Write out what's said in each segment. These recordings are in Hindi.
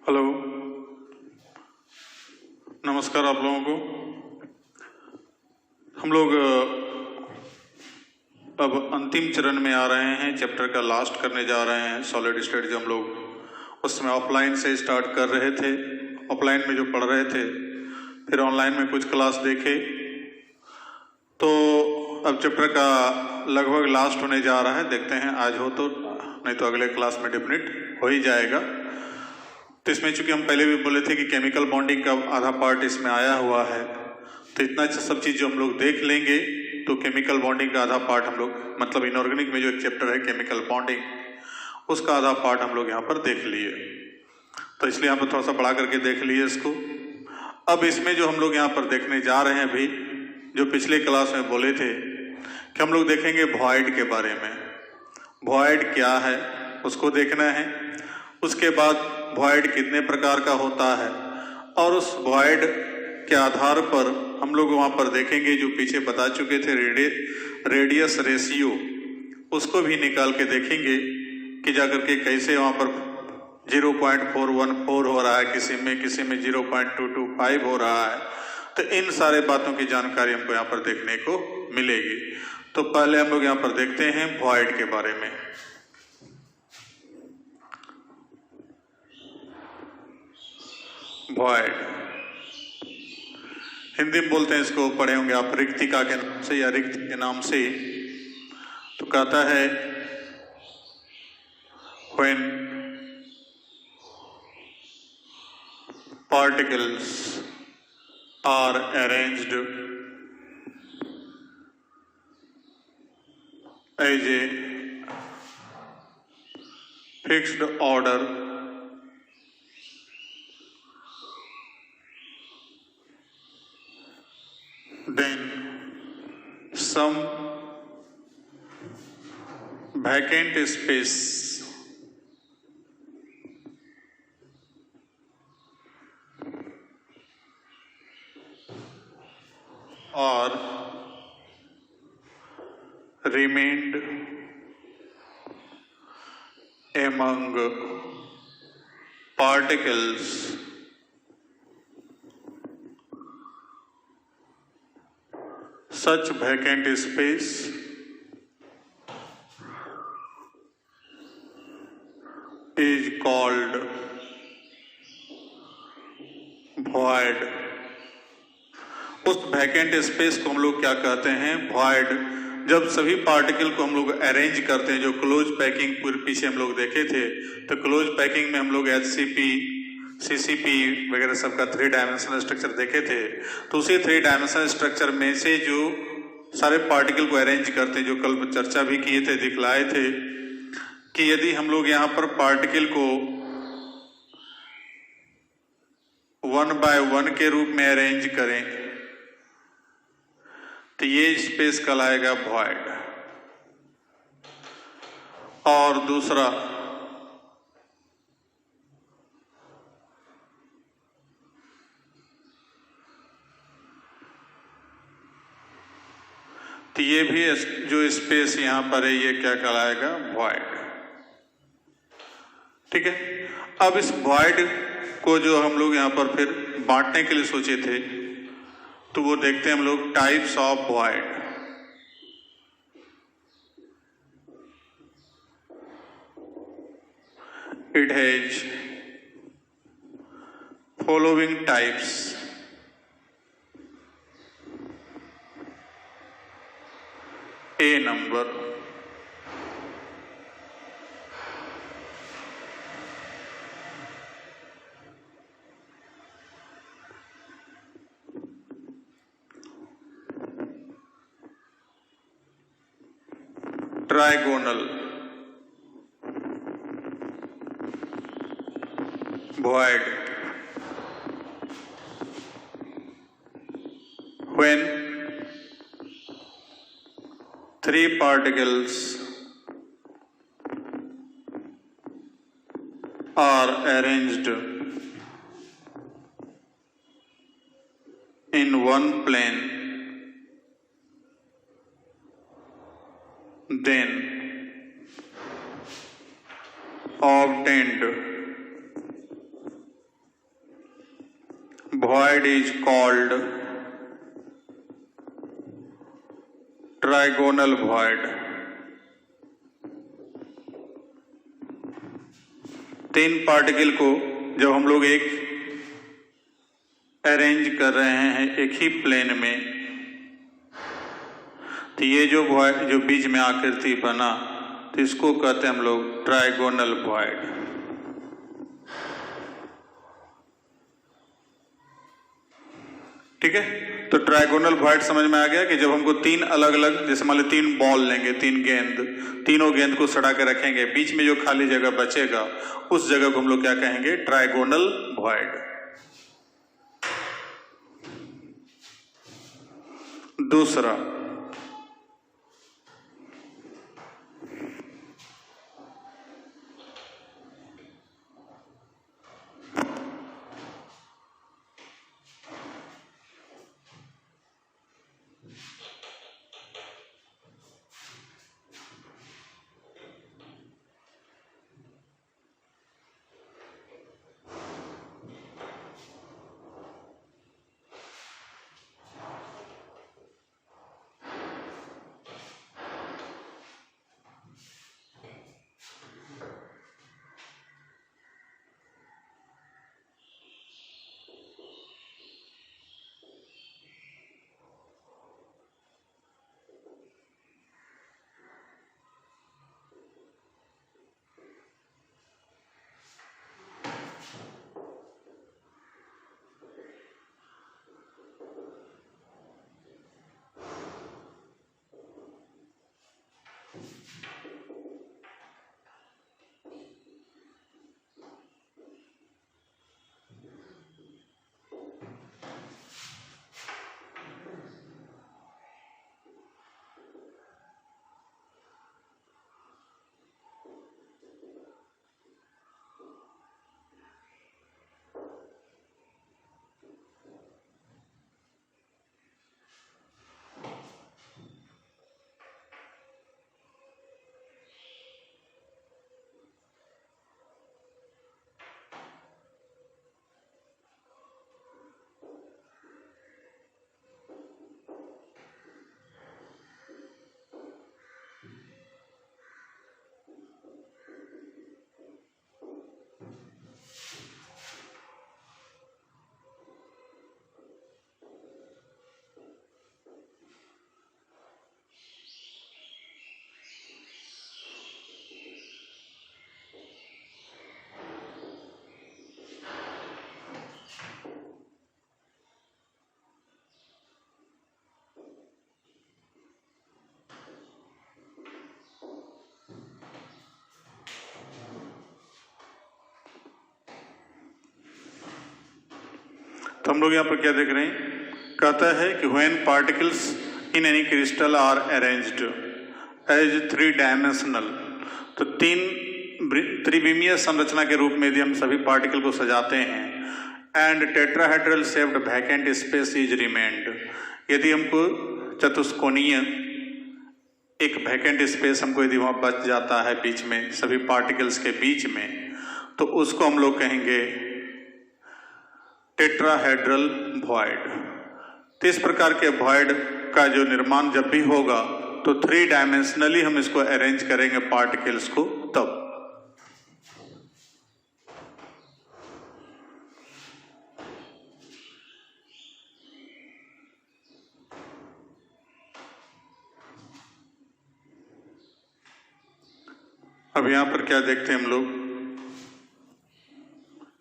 हेलो, नमस्कार आप लोगों को। हम लोग अब अंतिम चरण में आ रहे हैं, चैप्टर का लास्ट करने जा रहे हैं। सॉलिड स्टेट जो हम लोग उसमें ऑफलाइन से स्टार्ट कर रहे थे, ऑफलाइन में जो पढ़ रहे थे, फिर ऑनलाइन में कुछ क्लास देखे, तो अब चैप्टर का लगभग लास्ट होने जा रहा है। देखते हैं आज हो तो, नहीं तो अगले क्लास में डेफिनेट हो ही जाएगा। तो इसमें चूंकि हम पहले भी बोले थे कि केमिकल बॉन्डिंग का आधा पार्ट इसमें आया हुआ है, तो इतना सब चीज़ जो हम लोग देख लेंगे तो केमिकल बॉन्डिंग का आधा पार्ट हम लोग, मतलब इनऑर्गेनिक में जो एक चैप्टर है केमिकल बॉन्डिंग, उसका आधा पार्ट हम लोग यहाँ पर देख लिए। तो इसलिए यहाँ पर थोड़ा सा बढ़ा करके देख लिए इसको। अब इसमें जो हम लोग यहाँ पर देखने जा रहे हैं अभी, जो पिछले क्लास में बोले थे कि हम लोग देखेंगे वॉइड के बारे में। वॉइड क्या है उसको देखना है। उसके बाद वॉइड कितने प्रकार का होता है, और उस वॉइड के आधार पर हम लोग वहाँ पर देखेंगे जो पीछे बता चुके थे रेडियस रेशियो, उसको भी निकाल के देखेंगे कि जाकर के कैसे वहाँ पर 0.414 हो रहा है, किसी में 0.225 हो रहा है। तो इन सारे बातों की जानकारी हमको यहाँ पर देखने को मिलेगी। तो पहले हम लोग यहाँ पर देखते हैं वॉइड के बारे में। वॉइड हिंदी में बोलते हैं, इसको पढ़े होंगे आप रिक्तिका के नाम से या रिक्त के नाम से। तो कहता है when particles are arranged as a fixed order, then some vacant space or remained among particles such vacant space is called void। उस वैकेंट स्पेस को हम लोग क्या कहते हैं? वॉइड। जब सभी पार्टिकल को हम लोग अरेंज करते हैं, जो क्लोज पैकिंग पूरे पीछे हम लोग देखे थे, तो क्लोज पैकिंग में हम लोग HCP, CCP वगैरह सबका 3 डायमेंशनल स्ट्रक्चर देखे थे। तो उसी 3 डायमेंशनल स्ट्रक्चर में से जो सारे पार्टिकल को अरेंज करते हैं, जो कल चर्चा भी किए थे, दिखलाए थे कि यदि हम लोग यहाँ पर पार्टिकल को 1 by 1 के रूप में अरेंज करें तो ये स्पेस कहलाएगा वॉइड। और दूसरा, तो ये भी जो स्पेस यहां पर है ये क्या कहलाएगा? वॉइड। ठीक है। अब इस वॉइड को जो हम लोग यहां पर फिर बांटने के लिए सोचे थे, तो वो देखते हैं हम लोग types of void. It has following types. A number, trigonal, void, when 3 particles are arranged in one plane, then obtained void is called trigonal void। तीन पार्टिकल को जब हम लोग एक अरेंज कर रहे हैं एक ही प्लेन में, तो ये जो बीच में आकृति बना, तो इसको कहते हैं हम लोग ट्राइगोनल वॉइड। ठीक है, तो ट्राइगोनल वॉइड समझ में आ गया कि जब हमको तीन अलग अलग, जैसे मान लो तीन बॉल लेंगे, तीन गेंद, तीनों गेंद को सटा के रखेंगे, बीच में जो खाली जगह बचेगा उस जगह को हम लोग क्या कहेंगे? Trigonal void. दूसरा, तो हम लोग यहाँ पर क्या देख रहे हैं? कहता है कि when particles in any crystal are arranged as three dimensional, तो तीन त्रिविमीय संरचना के रूप में यदि हम सभी पार्टिकल को सजाते हैं, and tetrahedral shaped vacant space is remained, यदि हमको चतुष्कोणीय एक वैकेंट स्पेस हमको यदि वहाँ बच जाता है बीच में, सभी पार्टिकल्स के बीच में, तो उसको हम लोग कहेंगे टेट्राहेड्रल वॉइड। तो इस प्रकार के वॉइड का जो निर्माण जब भी होगा तो थ्री डायमेंशनली हम इसको अरेंज करेंगे पार्टिकल्स को, तब। अब यहां पर क्या देखते हैं हम लोग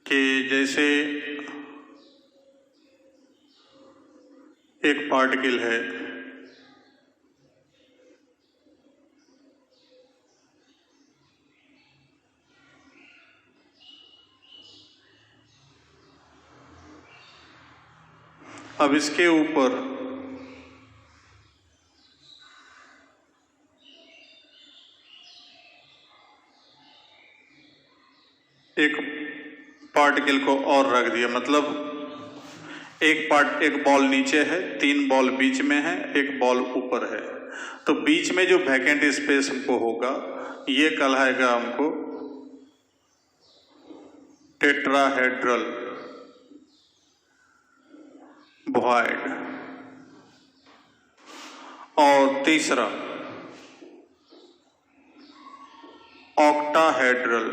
कि जैसे एक पार्टिकल है, अब इसके ऊपर एक पार्टिकल को और रख दिया, मतलब एक बॉल नीचे है, तीन बॉल बीच में है, एक बॉल ऊपर है, तो बीच में जो वैकेंट स्पेस हमको होगा ये कहलाएगा हमको टेट्राहेड्रल void। और तीसरा octahedral।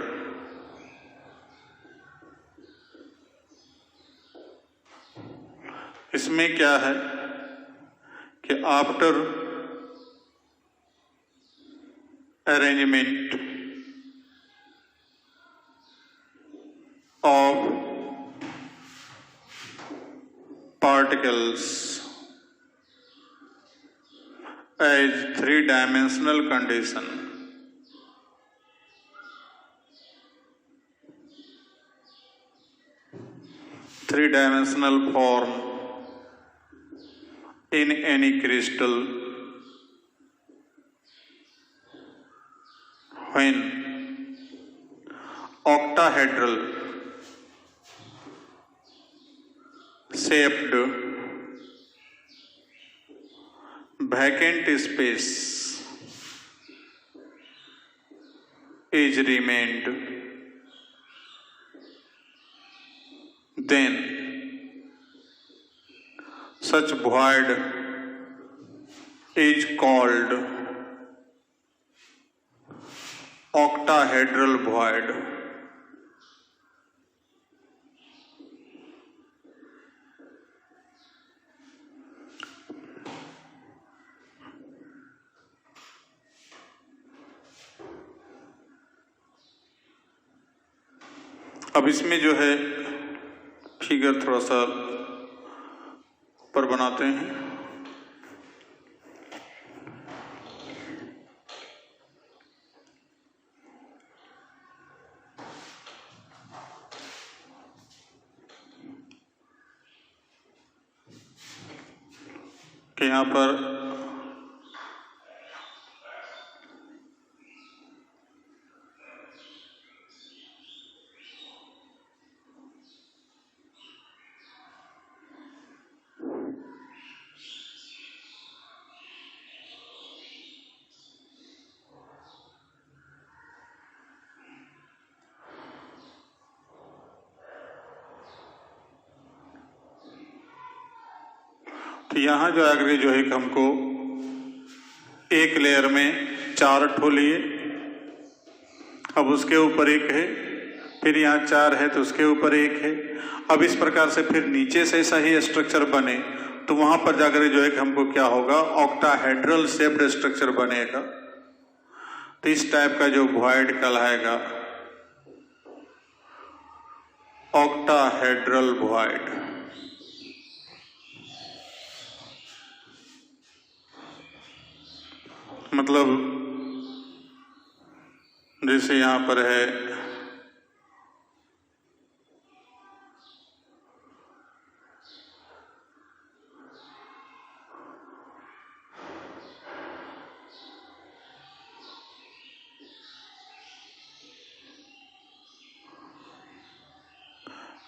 इसमें क्या है कि after arrangement of particles as three-dimensional condition, three-dimensional form in any crystal when octahedral shaped vacant space is remained, then such void is called octahedral void। अब इसमें जो है फिगर थोड़ा सा ऊपर बनाते हैं। कि यहाँ पर तो यहाँ जो आगे जो है हमको एक लेयर में 4 ठो लिए, अब उसके ऊपर एक है, फिर यहाँ 4 है तो उसके ऊपर एक है। अब इस प्रकार से फिर नीचे से ऐसा ही स्ट्रक्चर बने तो वहां पर जाकर जो है हमको क्या होगा, ऑक्टाहेड्रल शेप्ड स्ट्रक्चर बनेगा। तो इस टाइप का जो वॉइड कहलाएगा ऑक्टाहेड्रल वॉइड। मतलब जैसे यहां पर है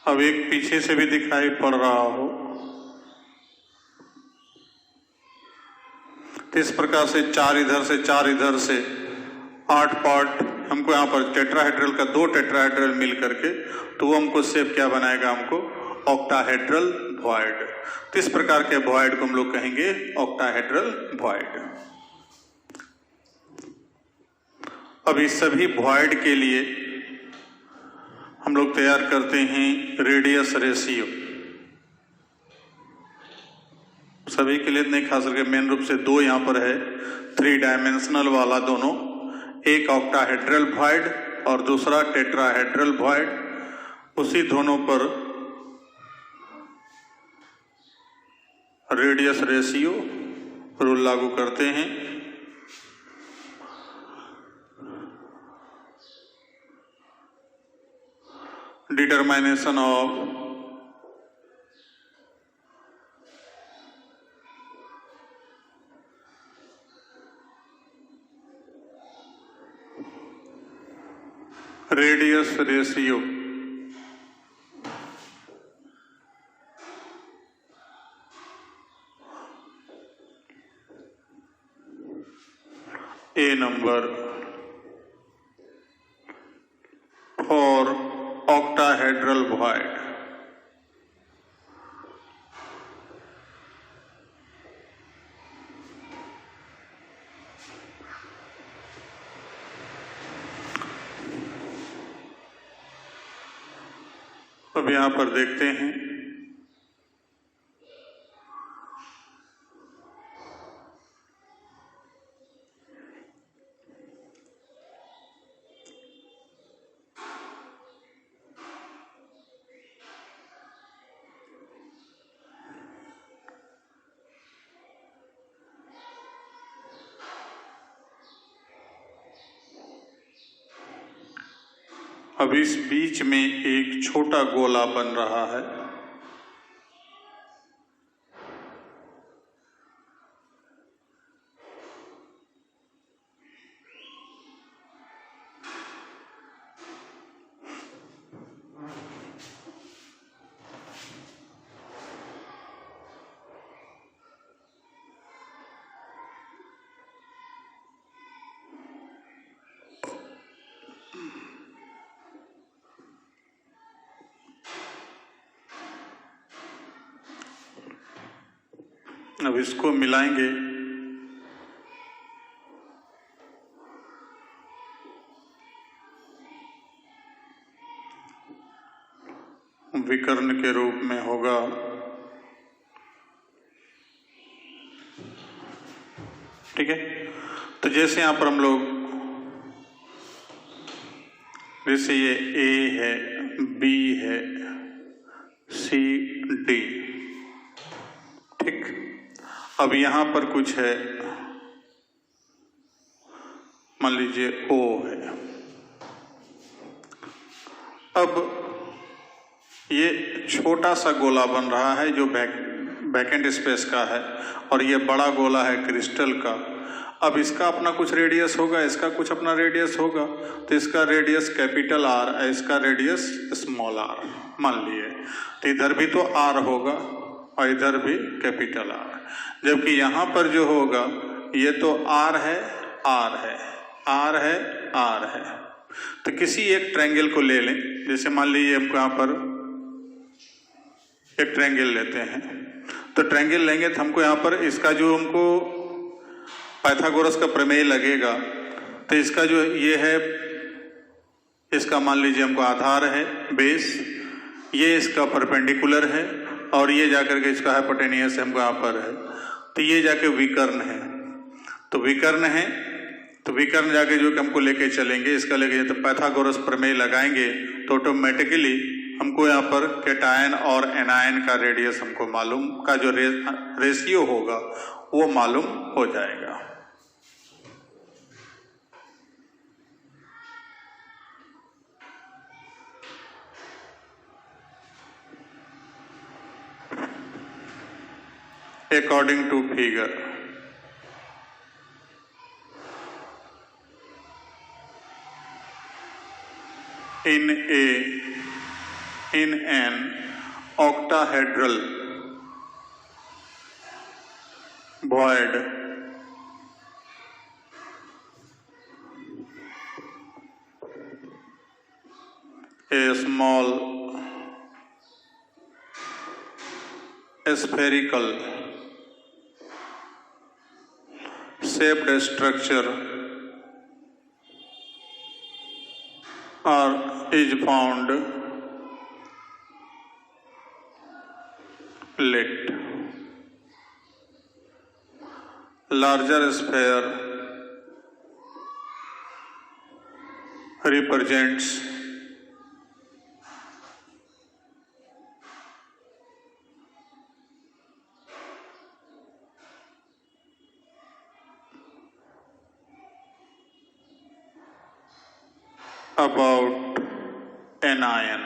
अब एक पीछे से भी दिखाई पड़ रहा हो, तो इस प्रकार से 4 इधर से 4 इधर से 8 पार्ट हमको यहाँ पर टेट्राहेड्रल का 2 टेट्राहेड्रल मिल करके तो वो हमको शेप क्या बनाएगा, हमको ऑक्टाहेड्रल वॉइड। तो इस प्रकार के वॉइड को हम लोग कहेंगे ऑक्टाहेड्रल वॉइड। अब इस सभी वॉइड के लिए हम लोग तैयार करते हैं रेडियस रेशियो। सभी के लिए नहीं, खास करके मेन रूप से 2 यहाँ पर है 3 डायमेंशनल वाला दोनों, एक ऑक्टाहेड्रल वॉइड और दूसरा टेट्राहेड्रल वॉइड। उसी दोनों पर रेडियस रेशियो रूल लागू करते हैं। Determination of radius ratio a number for octahedral void। अब यहाँ पर देखते हैं अब इस बीच में एक छोटा गोला बन रहा है। अब इसको मिलाएंगे। विकर्ण के रूप में होगा। ठीक है, तो जैसे यहां पर हम लोग, जैसे ये ए है, बी है, सी, डी। ठीक, अब यहां पर कुछ है, मान लीजिए ओ है। अब ये छोटा सा गोला बन रहा है जो वैकेंट स्पेस का है, और ये बड़ा गोला है क्रिस्टल का। अब इसका अपना कुछ रेडियस होगा, इसका कुछ अपना रेडियस होगा। तो इसका रेडियस कैपिटल आर है, इसका रेडियस स्मॉल आर मान लिए। तो इधर भी तो आर होगा और इधर भी कैपिटल आर, जबकि यहाँ पर जो होगा ये तो आर है, आर है, आर है, आर है। तो किसी एक ट्रायंगल को ले लें। जैसे मान लीजिए हमको यहाँ पर एक ट्रायंगल लेते हैं, तो ट्रायंगल लेंगे तो हमको यहाँ पर इसका जो हमको पाइथागोरस का प्रमेय लगेगा, तो इसका जो ये है, इसका मान लीजिए हमको आधार है बेस, ये इसका परपेंडिकुलर है, और ये जाकर के इसका हाइपोटेनियस हमको यहाँ पर है। तो ये जाके विकर्ण है। तो विकर्ण है, तो विकर्ण जाके जो कि हमको लेके चलेंगे, इसका लेके तो पाइथागोरस प्रमेय लगाएंगे तो ऑटोमेटिकली हमको यहाँ पर कैटायन और एनायन का रेडियस हमको मालूम का जो रेशियो होगा वो मालूम हो जाएगा। According to figure, in an octahedral void, a small spherical shaped structure is found. Let larger sphere represents about anion,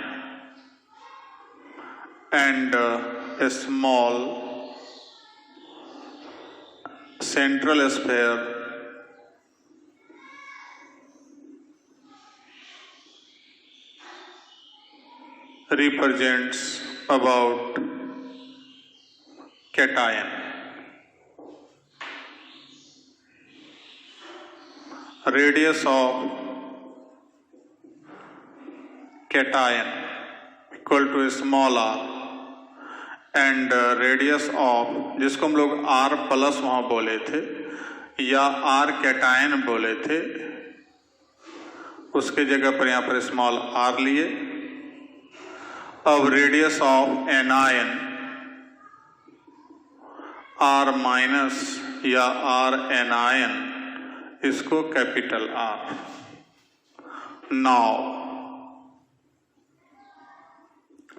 and a small central sphere represents about cation. Radius of cation equal to small r, and radius of, जिसको हम लोग r प्लस वहाँ बोले थे या r कैटायन बोले थे, उसके जगह पर यहाँ पर स्मॉल r लिए। अब radius of anion R minus या आर एनायन, इसको capital R. Now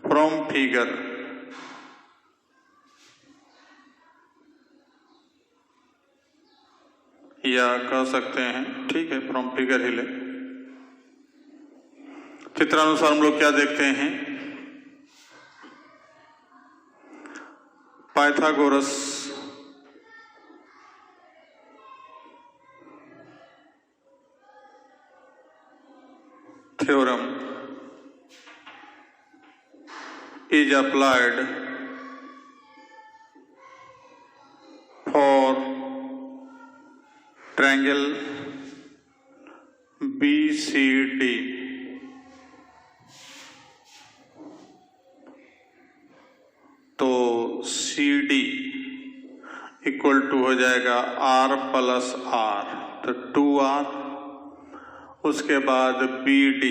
from figure या कह सकते हैं, ठीक है, फ्रॉम फिगर ही ले। चित्रानुसार हम लोग क्या देखते हैं, Pythagoras theorem is applied for triangle BCD. तो CD इक्वल टू हो जाएगा R प्लस R, तो 2R। उसके बाद BD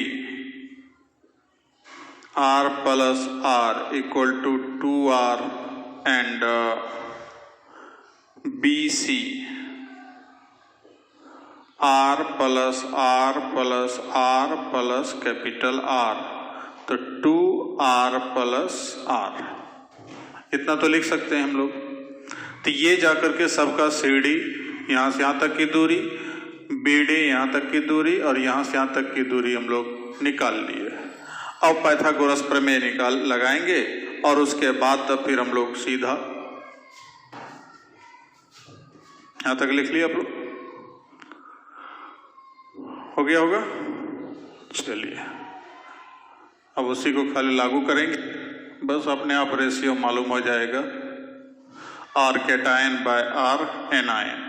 R plus R equal to 2R and BC R plus R plus R plus capital R, तो 2R प्लस R, इतना तो लिख सकते हैं हम लोग। तो ये जाकर के सबका CD यहाँ से यहाँ तक की दूरी, BD यहाँ तक की दूरी और यहाँ से यहाँ तक की दूरी हम लोग निकाल लिए। अब पाइथागोरस प्रमेय लगाएंगे और उसके बाद तब फिर हम लोग सीधा यहां तक लिख लिया। आप लोग हो गया होगा। चलिए अब उसी को खाली लागू करेंगे, बस अपने आप रेशियो मालूम हो जाएगा, R cation by are anion.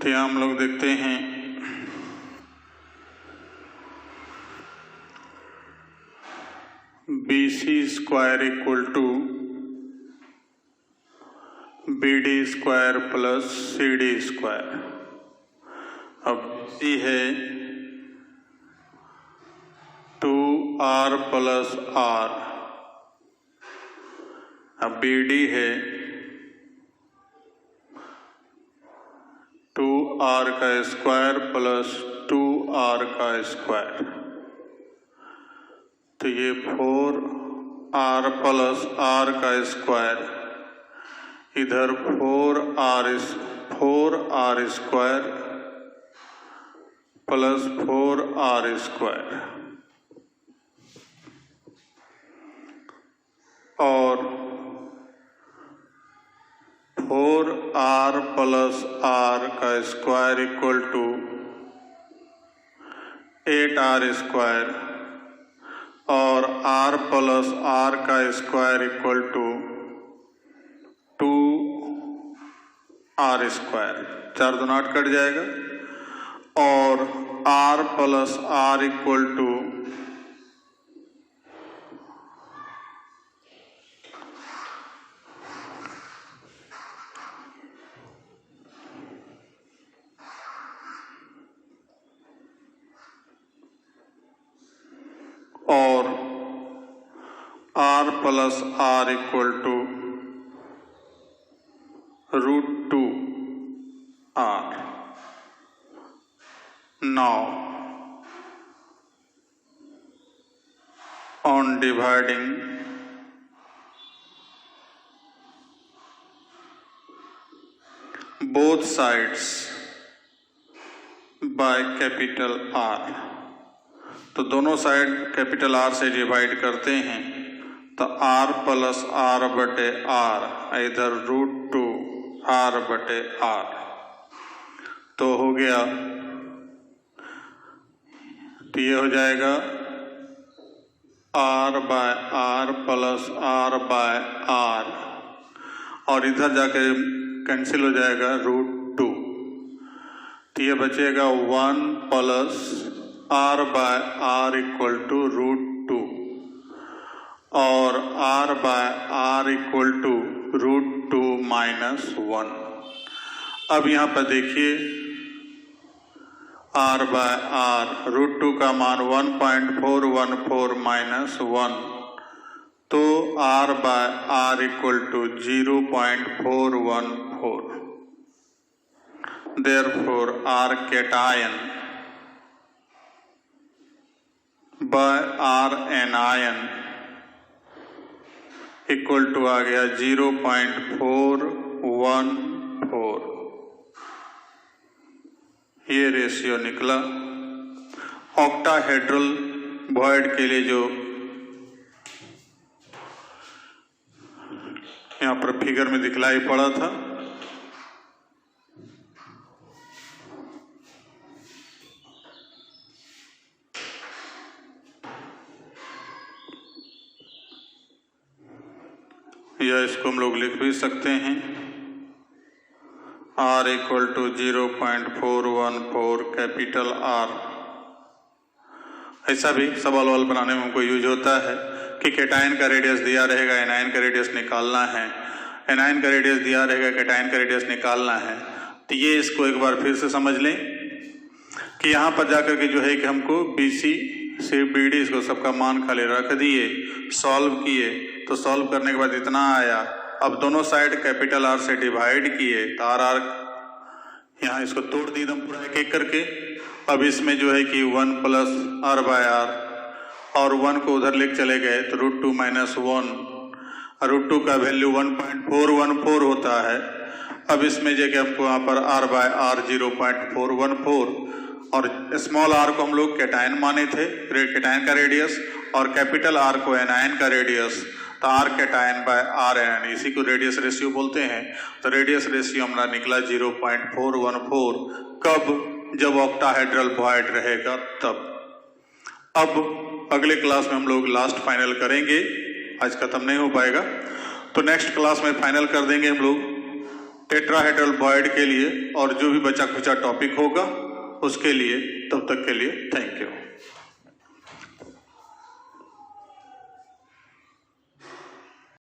तो यहाँ हम लोग देखते हैं BC square equal to BD square plus CD square. अब BC है 2R प्लस R, अब BD है 2R का स्क्वायर प्लस 2R का स्क्वायर, तो ये 4R प्लस R का स्क्वायर, इधर 4R square plus 4R square, और 4R प्लस R का square equal to 8R square, और R प्लस R का square equal to 2R square, 4 दूना 8 कट जाएगा, और R plus R equal to और R plus R equal to √2R। Now on dividing both sides by capital R, तो दोनों साइड कैपिटल R से डिवाइड करते हैं, तो R प्लस R बटे R, इधर √2R बटे R, तो हो गया, तो ये हो जाएगा R by R plus R by R, और इधर जाके कैंसिल हो जाएगा √2, तो ये बचेगा 1 plus R by are equal to √2 और R by are equal to √2 minus 1। अब यहाँ पर देखिए आर बाय आर √2 का मान 1.414 माइनस 1, तो r by are equal to 0.414। Therefore r cation by are anion equal to आ गया 0.414। ये रेशियो निकला। ऑक्टाहेड्रल वॉइड के लिए जो यहाँ पर फिगर में दिखलाई पड़ा था, या इसको हम लोग लिख भी सकते हैं R equal to 0.414 capital R। ऐसा भी सवाल वाल बनाने में हमको यूज होता है कि कैटायन का रेडियस दिया रहेगा, एनायन का रेडियस निकालना है, एनायन का रेडियस दिया रहेगा, कैटायन का रेडियस निकालना है। तो ये इसको एक बार फिर से समझ लें कि यहाँ पर जाकर के जो है कि हमको BC से BD इसको सबका मान खाली रख दिए, सॉल्व किए, तो सॉल्व करने के बाद इतना आया। अब दोनों साइड कैपिटल R से डिवाइड किए तो R यहाँ इसको तोड़ दी एकदम पूरा एक एक करके। अब इसमें जो है कि 1 प्लस R बाय R और 1 को उधर लेके चले गए तो √2 माइनस 1, √2 का वैल्यू 1.414 होता है। अब इसमें जो कि हमको यहाँ पर R बाय R 0.414 और स्मॉल r को हम लोग कैटायन माने थे, कैटायन का रेडियस, और कैपिटल R को एनायन का रेडियस, तो R cation by R anion, इसी को रेडियस रेशियो बोलते हैं। तो रेडियस रेशियो हमारा निकला 0.414। कब? जब ऑक्टाहेड्रल वॉइड रहेगा तब। अब अगले क्लास में हम लोग लास्ट फाइनल करेंगे, आज खत्म नहीं हो पाएगा, तो नेक्स्ट क्लास में फाइनल कर देंगे हम लोग टेट्राहेड्रल वॉइड के लिए, और जो भी बचा खुचा टॉपिक होगा उसके लिए। तब तक के लिए थैंक यू।